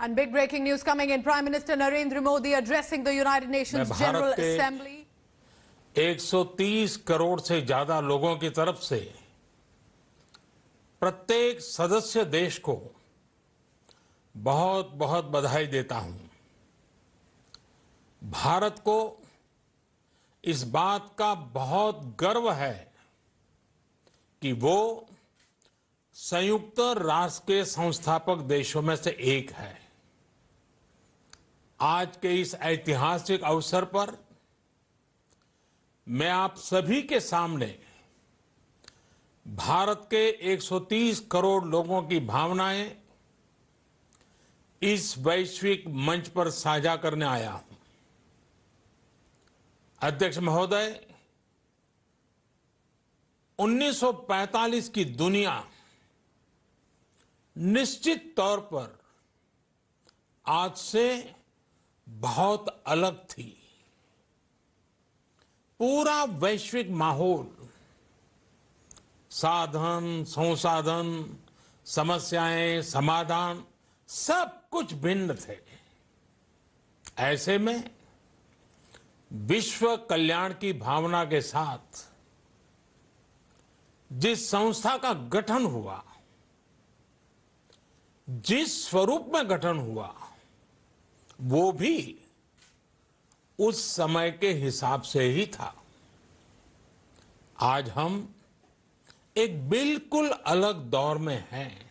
And big breaking news coming in. Prime Minister Narendra Modi addressing the United Nations General Assembly. 130 crore से ज्यादा लोगों की तरफ से प्रत्येक सदस्य देश को बहुत बहुत बधाई देता हूं। भारत को इस बात का बहुत गर्व है कि वो संयुक्त राष्ट्र के संस्थापक देशों में से एक है। आज के इस ऐतिहासिक अवसर पर मैं आप सभी के सामने भारत के 130 करोड़ लोगों की भावनाएं इस वैश्विक मंच पर साझा करने आया हूं। अध्यक्ष महोदय, 1945 की दुनिया निश्चित तौर पर आज से बहुत अलग थी। पूरा वैश्विक माहौल, साधन, संसाधन, समस्याएं, समाधान सब कुछ भिन्न थे। ऐसे में विश्व कल्याण की भावना के साथ जिस संस्था का गठन हुआ, जिस स्वरूप में गठन हुआ, वो भी उस समय के हिसाब से ही था। आज हम एक बिल्कुल अलग दौर में हैं।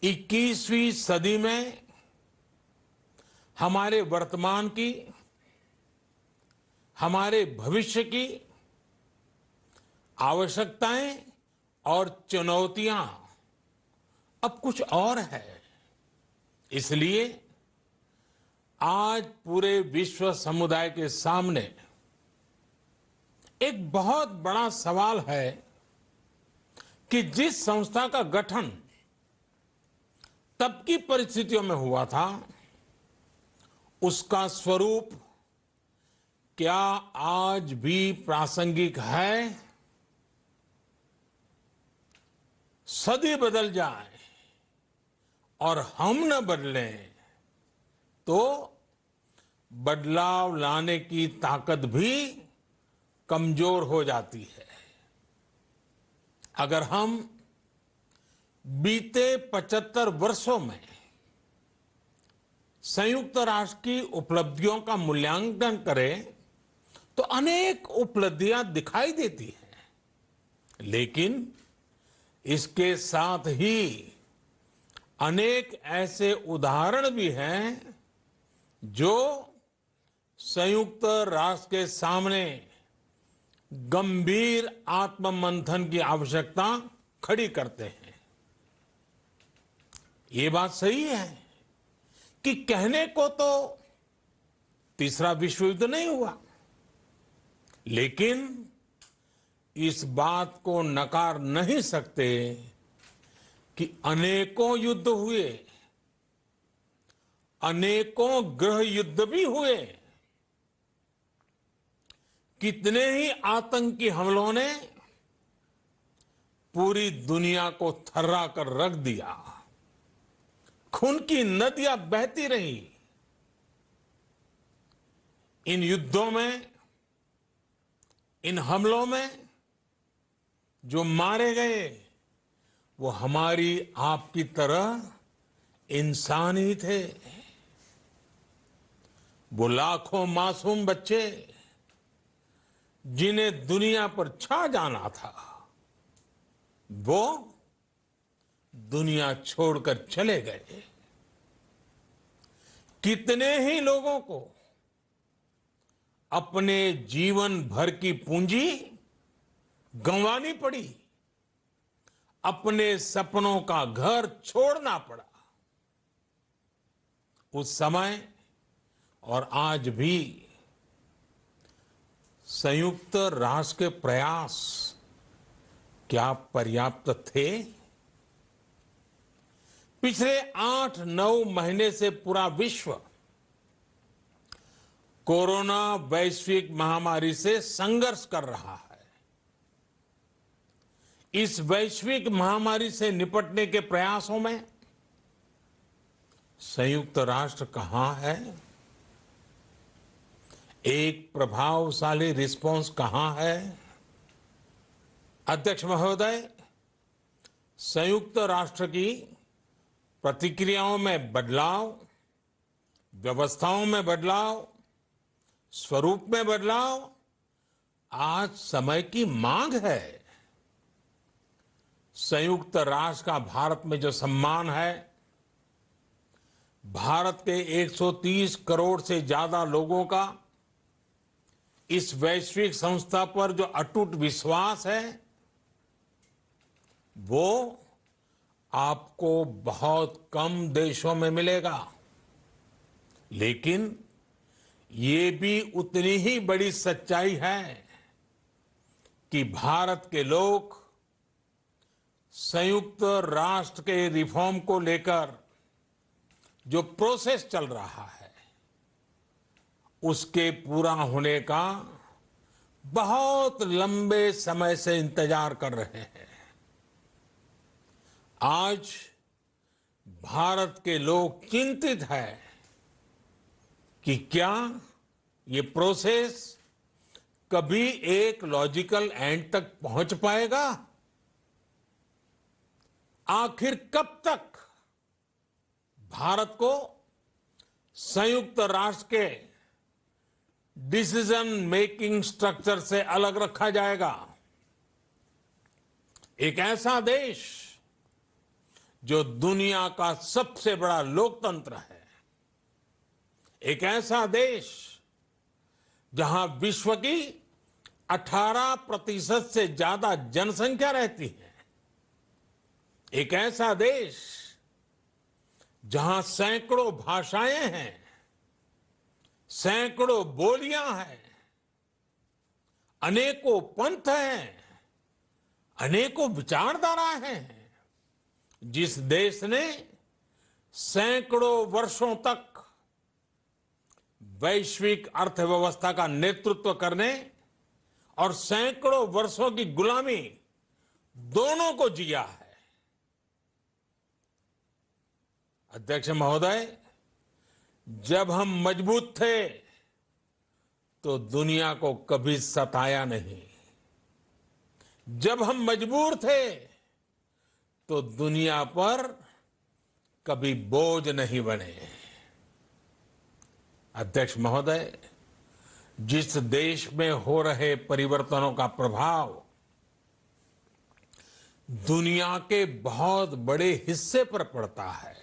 21वीं सदी में हमारे वर्तमान की, हमारे भविष्य की आवश्यकताएं और चुनौतियां अब कुछ और है। इसलिए आज पूरे विश्व समुदाय के सामने एक बहुत बड़ा सवाल है कि जिस संस्था का गठन तब की परिस्थितियों में हुआ था, उसका स्वरूप क्या आज भी प्रासंगिक है? सदी बदल जाए और हम न बदलें तो बदलाव लाने की ताकत भी कमजोर हो जाती है। अगर हम बीते 75 वर्षों में संयुक्त राष्ट्र की उपलब्धियों का मूल्यांकन करें तो अनेक उपलब्धियां दिखाई देती हैं, लेकिन इसके साथ ही अनेक ऐसे उदाहरण भी हैं जो संयुक्त राष्ट्र के सामने गंभीर आत्ममंथन की आवश्यकता खड़ी करते हैं। ये बात सही है कि कहने को तो तीसरा विश्व युद्ध नहीं हुआ, लेकिन इस बात को नकार नहीं सकते कि अनेकों युद्ध हुए, अनेकों गृह युद्ध भी हुए। कितने ही आतंकी हमलों ने पूरी दुनिया को थर्रा कर रख दिया। खून की नदियां बहती रही। इन युद्धों में, इन हमलों में जो मारे गए वो हमारी आपकी तरह इंसान ही थे। वो लाखों मासूम बच्चे जिन्हें दुनिया पर छा जाना था, वो दुनिया छोड़कर चले गए। कितने ही लोगों को अपने जीवन भर की पूंजी गंवानी पड़ी, अपने सपनों का घर छोड़ना पड़ा। उस समय और आज भी संयुक्त राष्ट्र के प्रयास क्या पर्याप्त थे? पिछले 8-9 महीने से पूरा विश्व कोरोना वैश्विक महामारी से संघर्ष कर रहा है। इस वैश्विक महामारी से निपटने के प्रयासों में संयुक्त राष्ट्र कहां है, एक प्रभावशाली रिस्पांस कहां है। अध्यक्ष महोदय, संयुक्त राष्ट्र की प्रतिक्रियाओं में बदलाव, व्यवस्थाओं में बदलाव, स्वरूप में बदलाव आज समय की मांग है। संयुक्त राष्ट्र का भारत में जो सम्मान है, भारत के 130 करोड़ से ज्यादा लोगों का इस वैश्विक संस्था पर जो अटूट विश्वास है, वो आपको बहुत कम देशों में मिलेगा। लेकिन ये भी उतनी ही बड़ी सच्चाई है कि भारत के लोग संयुक्त राष्ट्र के रिफॉर्म को लेकर जो प्रोसेस चल रहा है, उसके पूरा होने का बहुत लंबे समय से इंतजार कर रहे हैं। आज भारत के लोग चिंतित हैं कि क्या ये प्रोसेस कभी एक लॉजिकल एंड तक पहुंच पाएगा। आखिर कब तक भारत को संयुक्त राष्ट्र के डिसीजन मेकिंग स्ट्रक्चर से अलग रखा जाएगा। एक ऐसा देश जो दुनिया का सबसे बड़ा लोकतंत्र है, एक ऐसा देश जहां विश्व की 18% से ज्यादा जनसंख्या रहती है, एक ऐसा देश जहां सैकड़ों भाषाएं हैं, सैकड़ों बोलियां हैं, अनेकों पंथ हैं, अनेकों विचारधारा हैं, जिस देश ने सैकड़ों वर्षों तक वैश्विक अर्थव्यवस्था का नेतृत्व करने और सैकड़ों वर्षों की गुलामी दोनों को जिया है। अध्यक्ष महोदय, जब हम मजबूत थे तो दुनिया को कभी सताया नहीं। जब हम मजबूर थे तो दुनिया पर कभी बोझ नहीं बने। अध्यक्ष महोदय, जिस देश में हो रहे परिवर्तनों का प्रभाव दुनिया के बहुत बड़े हिस्से पर पड़ता है,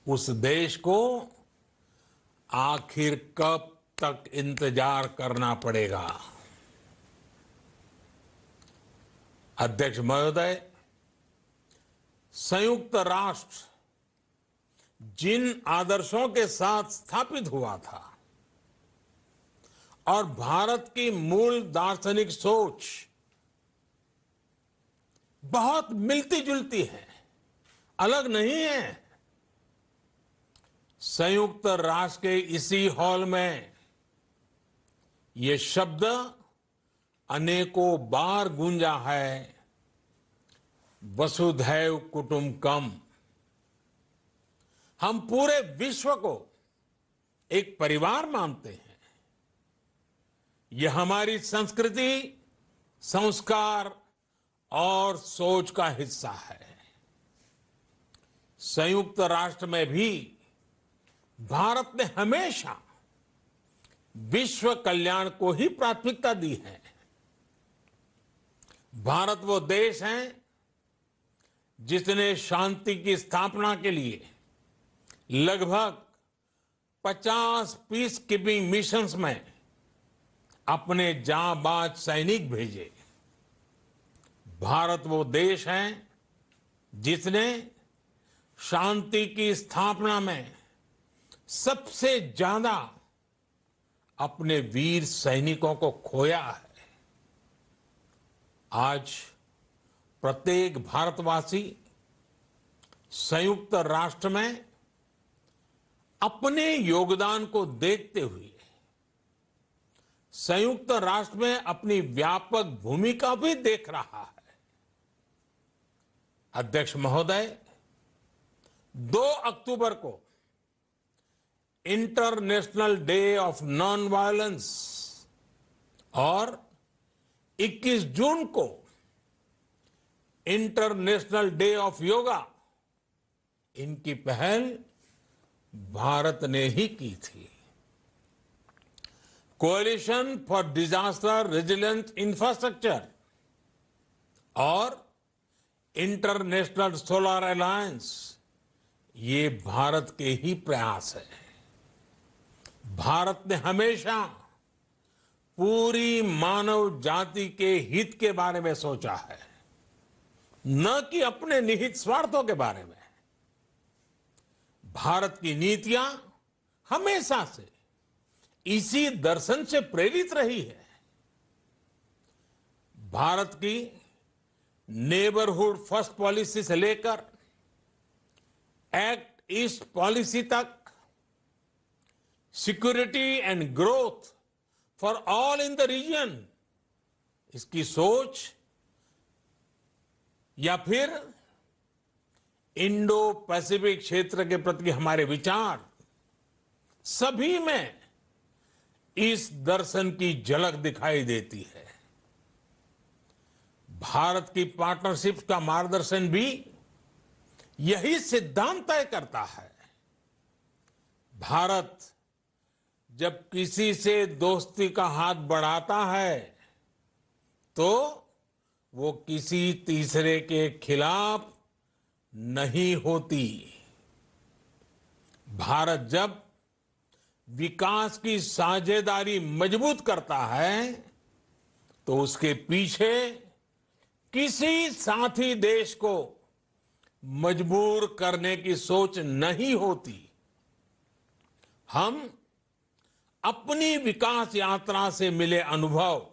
उस देश को आखिर कब तक इंतजार करना पड़ेगा। अध्यक्ष महोदय, संयुक्त राष्ट्र जिन आदर्शों के साथ स्थापित हुआ था और भारत की मूल दार्शनिक सोच बहुत मिलती जुलती है, अलग नहीं है। संयुक्त राष्ट्र के इसी हॉल में ये शब्द अनेकों बार गूंजा है, वसुधैव कुटुंबकम। हम पूरे विश्व को एक परिवार मानते हैं। यह हमारी संस्कृति, संस्कार और सोच का हिस्सा है। संयुक्त राष्ट्र में भी भारत ने हमेशा विश्व कल्याण को ही प्राथमिकता दी है। भारत वो देश है जिसने शांति की स्थापना के लिए लगभग 50 पीस कीपिंग मिशंस में अपने जांबाज सैनिक भेजे। भारत वो देश है जिसने शांति की स्थापना में सबसे ज्यादा अपने वीर सैनिकों को खोया है। आज प्रत्येक भारतवासी संयुक्त राष्ट्र में अपने योगदान को देखते हुए संयुक्त राष्ट्र में अपनी व्यापक भूमिका भी देख रहा है। अध्यक्ष महोदय, 2 अक्टूबर को international day of non violence और 21 जून को इंटरनेशनल डे ऑफ योगा, इनकी पहल भारत ने ही की थी। Coalition for disaster resilient infrastructure और इंटरनेशनल सोलर अलायंस, ये भारत के ही प्रयास है। भारत ने हमेशा पूरी मानव जाति के हित के बारे में सोचा है, न कि अपने निहित स्वार्थों के बारे में। भारत की नीतियां हमेशा से इसी दर्शन से प्रेरित रही है। भारत की नेबरहुड फर्स्ट पॉलिसी से लेकर एक्ट ईस्ट पॉलिसी तक, security and growth for all in the region, इसकी सोच, या फिर इंडो पैसिफिक क्षेत्र के प्रति हमारे विचार, सभी में इस दर्शन की झलक दिखाई देती है। भारत की पार्टनरशिप का मार्गदर्शन भी यही सिद्धांत तय करता है। भारत जब किसी से दोस्ती का हाथ बढ़ाता है तो वो किसी तीसरे के खिलाफ नहीं होती। भारत जब विकास की साझेदारी मजबूत करता है तो उसके पीछे किसी साथी देश को मजबूर करने की सोच नहीं होती। हम अपनी विकास यात्रा से मिले अनुभव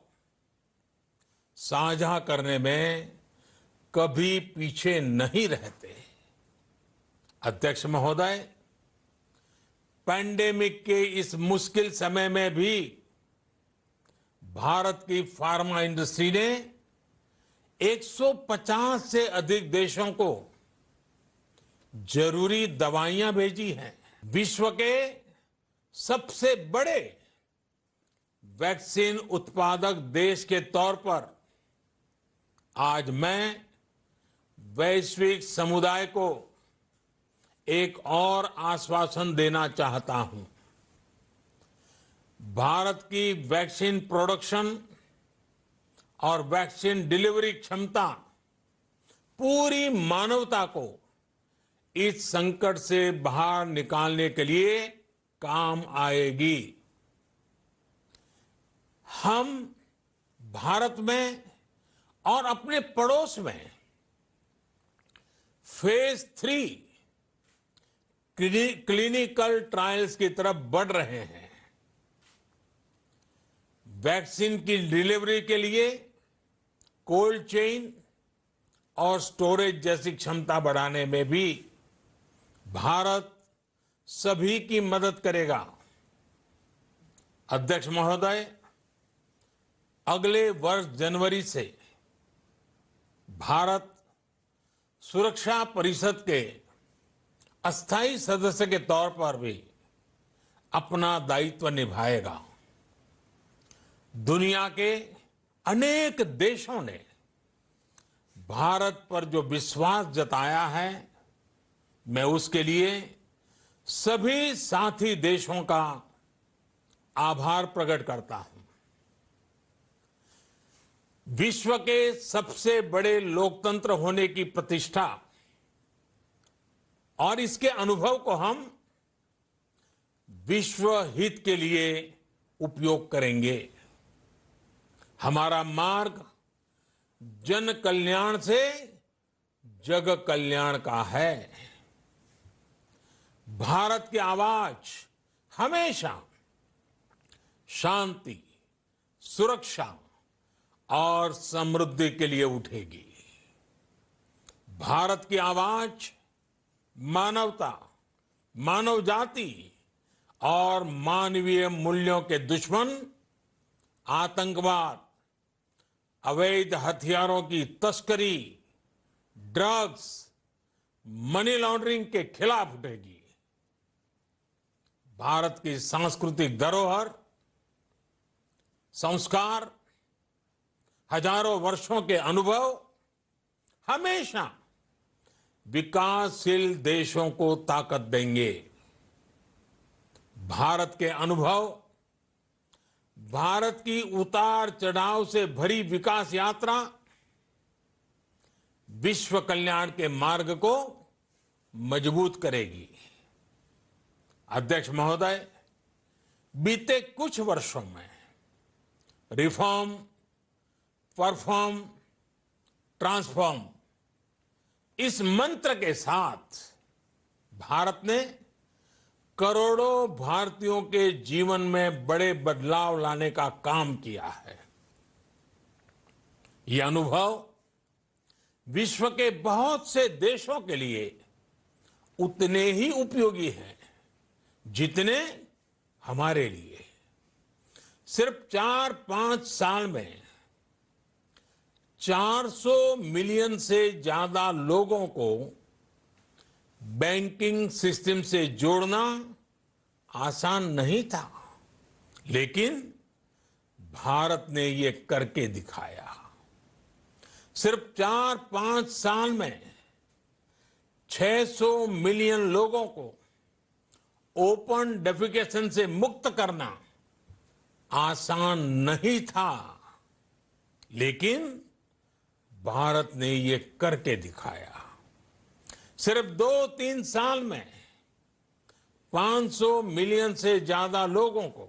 साझा करने में कभी पीछे नहीं रहते। अध्यक्ष महोदय, पैंडेमिक के इस मुश्किल समय में भी भारत की फार्मा इंडस्ट्री ने 150 से अधिक देशों को जरूरी दवाइयां भेजी हैं। विश्व के सबसे बड़े वैक्सीन उत्पादक देश के तौर पर आज मैं वैश्विक समुदाय को एक और आश्वासन देना चाहता हूं। भारत की वैक्सीन प्रोडक्शन और वैक्सीन डिलीवरी क्षमता पूरी मानवता को इस संकट से बाहर निकालने के लिए काम आएगी। हम भारत में और अपने पड़ोस में फेज 3 क्लिनिकल ट्रायल्स की तरफ बढ़ रहे हैं। वैक्सीन की डिलीवरी के लिए कोल्ड चेन और स्टोरेज जैसी क्षमता बढ़ाने में भी भारत सभी की मदद करेगा। अध्यक्ष महोदय, अगले वर्ष जनवरी से भारत सुरक्षा परिषद के अस्थायी सदस्य के तौर पर भी अपना दायित्व निभाएगा। दुनिया के अनेक देशों ने भारत पर जो विश्वास जताया है, मैं उसके लिए सभी साथी देशों का आभार प्रकट करता हूं। विश्व के सबसे बड़े लोकतंत्र होने की प्रतिष्ठा और इसके अनुभव को हम विश्व हित के लिए उपयोग करेंगे। हमारा मार्ग जन कल्याण से जग कल्याण का है। भारत की आवाज हमेशा शांति, सुरक्षा और समृद्धि के लिए उठेगी। भारत की आवाज मानवता, मानव जाति और मानवीय मूल्यों के दुश्मन आतंकवाद, अवैध हथियारों की तस्करी, ड्रग्स, मनी लॉन्ड्रिंग के खिलाफ उठेगी। भारत की सांस्कृतिक धरोहर, संस्कार, हजारों वर्षों के अनुभव हमेशा विकासशील देशों को ताकत देंगे। भारत के अनुभव, भारत की उतार चढ़ाव से भरी विकास यात्रा विश्व कल्याण के मार्ग को मजबूत करेगी। अध्यक्ष महोदय, बीते कुछ वर्षों में रिफॉर्म, परफॉर्म, ट्रांसफॉर्म इस मंत्र के साथ भारत ने करोड़ों भारतीयों के जीवन में बड़े बदलाव लाने का काम किया है। यह अनुभव विश्व के बहुत से देशों के लिए उतने ही उपयोगी हैं जितने हमारे लिए। सिर्फ 4-5 साल में 400 मिलियन से ज्यादा लोगों को बैंकिंग सिस्टम से जोड़ना आसान नहीं था, लेकिन भारत ने ये करके दिखाया। सिर्फ 4-5 साल में 600 मिलियन लोगों को ओपन डेफिकेशन से मुक्त करना आसान नहीं था, लेकिन भारत ने ये करके दिखाया। सिर्फ 2-3 साल में 500 मिलियन से ज्यादा लोगों को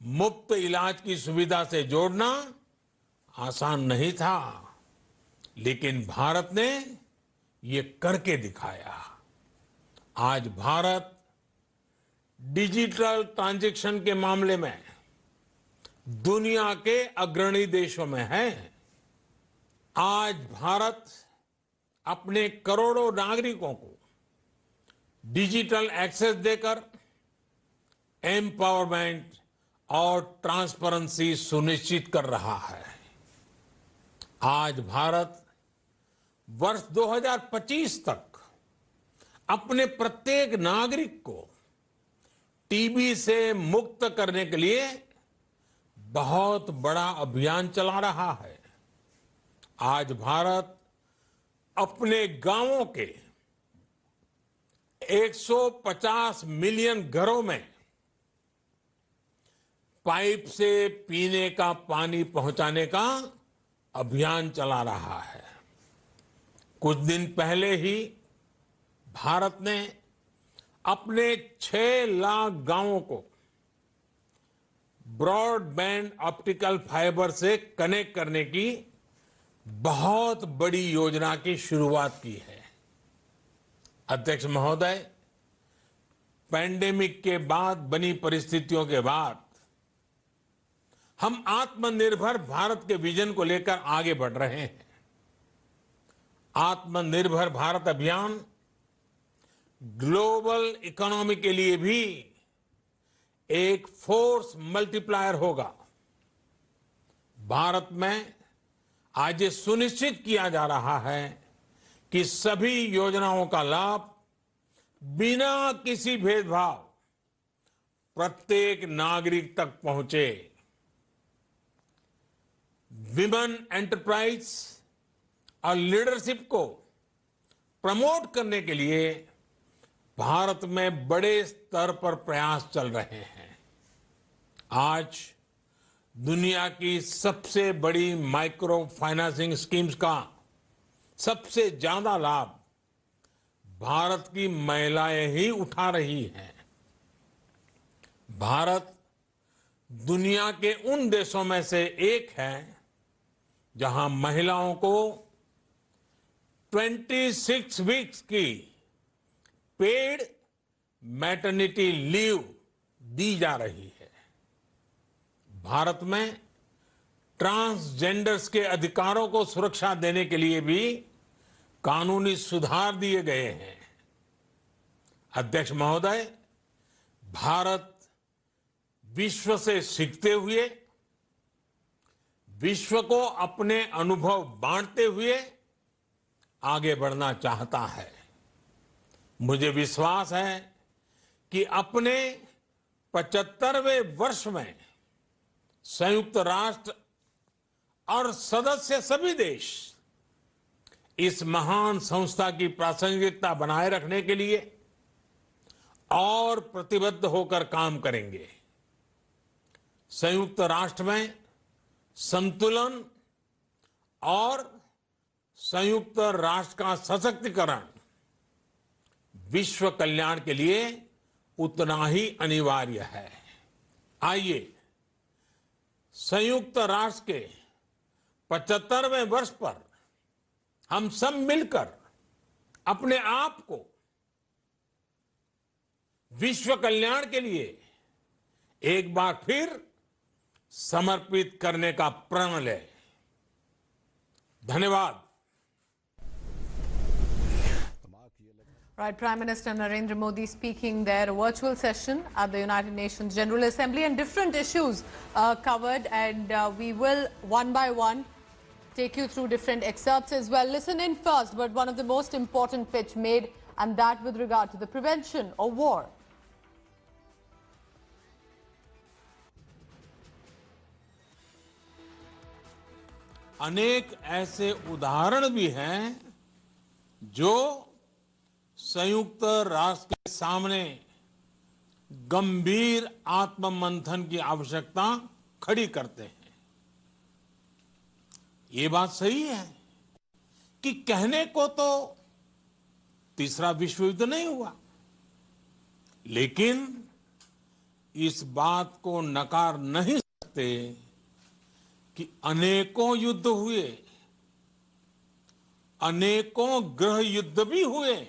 मुफ्त इलाज की सुविधा से जोड़ना आसान नहीं था, लेकिन भारत ने ये करके दिखाया। आज भारत डिजिटल ट्रांजैक्शन के मामले में दुनिया के अग्रणी देशों में है। आज भारत अपने करोड़ों नागरिकों को डिजिटल एक्सेस देकर एम्पावरमेंट और ट्रांसपेरेंसी सुनिश्चित कर रहा है। आज भारत वर्ष 2025 तक अपने प्रत्येक नागरिक को टीबी से मुक्त करने के लिए बहुत बड़ा अभियान चला रहा है। आज भारत अपने गांवों के 150 मिलियन घरों में पाइप से पीने का पानी पहुंचाने का अभियान चला रहा है। कुछ दिन पहले ही भारत ने अपने 6 लाख गांवों को ब्रॉडबैंड ऑप्टिकल फाइबर से कनेक्ट करने की बहुत बड़ी योजना की शुरुआत की है। अध्यक्ष महोदय, पैंडेमिक के बाद बनी परिस्थितियों के बाद हम आत्मनिर्भर भारत के विजन को लेकर आगे बढ़ रहे हैं। आत्मनिर्भर भारत अभियान ग्लोबल इकोनॉमी के लिए भी एक फोर्स मल्टीप्लायर होगा। भारत में आज ये सुनिश्चित किया जा रहा है कि सभी योजनाओं का लाभ बिना किसी भेदभाव प्रत्येक नागरिक तक पहुंचे। विमेन एंटरप्राइज और लीडरशिप को प्रमोट करने के लिए भारत में बड़े स्तर पर प्रयास चल रहे हैं। आज दुनिया की सबसे बड़ी माइक्रो फाइनेंसिंग स्कीम्स का सबसे ज्यादा लाभ भारत की महिलाएं ही उठा रही हैं। भारत दुनिया के उन देशों में से एक है जहां महिलाओं को 26 वीक्स की पेड मैटरनिटी लीव दी जा रही है। भारत में ट्रांसजेंडर्स के अधिकारों को सुरक्षा देने के लिए भी कानूनी सुधार दिए गए हैं। अध्यक्ष महोदय, भारत विश्व से सीखते हुए, विश्व को अपने अनुभव बांटते हुए आगे बढ़ना चाहता है। मुझे विश्वास है कि अपने 75वें वर्ष में संयुक्त राष्ट्र और सदस्य सभी देश इस महान संस्था की प्रासंगिकता बनाए रखने के लिए और प्रतिबद्ध होकर काम करेंगे। संयुक्त राष्ट्र में संतुलन और संयुक्त राष्ट्र का सशक्तिकरण विश्व कल्याण के लिए उतना ही अनिवार्य है। आइए संयुक्त राष्ट्र के 75वें वर्ष पर हम सब मिलकर अपने आप को विश्व कल्याण के लिए एक बार फिर समर्पित करने का प्रण लें। धन्यवाद। Right, Prime Minister Narendra Modi speaking there, a virtual session at the United Nations General Assembly, and different issues covered, and we will one by one take you through different excerpts as well. Listen in first, but one of the most important pitch made, and that with regard to the prevention of war. अनेक ऐसे उदाहरण भी हैं जो संयुक्त राष्ट्र के सामने गंभीर आत्ममंथन की आवश्यकता खड़ी करते हैं। ये बात सही है कि कहने को तो तीसरा विश्व युद्ध नहीं हुआ, लेकिन इस बात को नकार नहीं सकते कि अनेकों युद्ध हुए, अनेकों गृह युद्ध भी हुए।